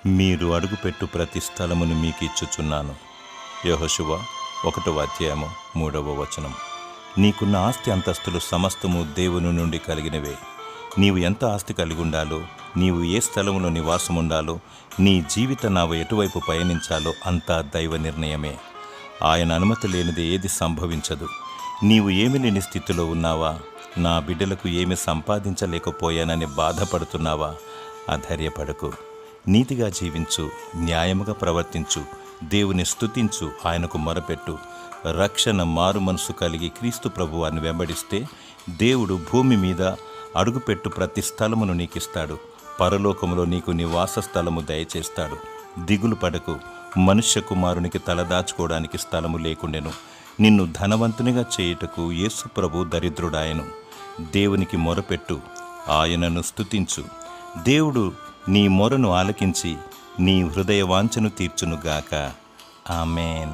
మీరు అడుగుపెట్టు ప్రతి స్థలమును మీకు ఇచ్చుచున్నాను. యెహోషువ 1:3. నీకున్న ఆస్తి అంతస్తులు సమస్తము దేవుని నుండి కలిగినవే. నీవు ఎంత ఆస్తి కలిగి ఉండాలో, నీవు ఏ స్థలంలో నివాసం ఉండాలో, నీ జీవిత నావ ఎటువైపు పయనించాలో అంతా దైవ నిర్ణయమే. ఆయన అనుమతి లేనిది ఏది సంభవించదు. నీవు ఏమి లేని స్థితిలో ఉన్నావా? నా బిడ్డలకు ఏమి సంపాదించలేకపోయానని బాధపడుతున్నావా? అధైర్యపడకు. నీతిగా జీవించు, న్యాయముగా ప్రవర్తించు, దేవుని స్తుతించు, ఆయనకు మొరపెట్టు. రక్షణ మారు మనసు కలిగి క్రీస్తు ప్రభువాన్ని వెంబడిస్తే దేవుడు భూమి మీద అడుగుపెట్టు ప్రతి స్థలమును నీకిస్తాడు. పరలోకములో నీకు నివాస స్థలము దయచేస్తాడు. దిగులు పడకు. మనుష్య కుమారునికి తలదాచుకోవడానికి స్థలము లేకుండెను. నిన్ను ధనవంతునిగా చేయుటకు యేసు ప్రభు దరిద్రుడాయను. దేవునికి మొరపెట్టు, ఆయనను స్తుతించు. దేవుడు నీ మొరను ఆలకించి నీ హృదయ వాంఛను తీర్చునుగాక. ఆమేన్.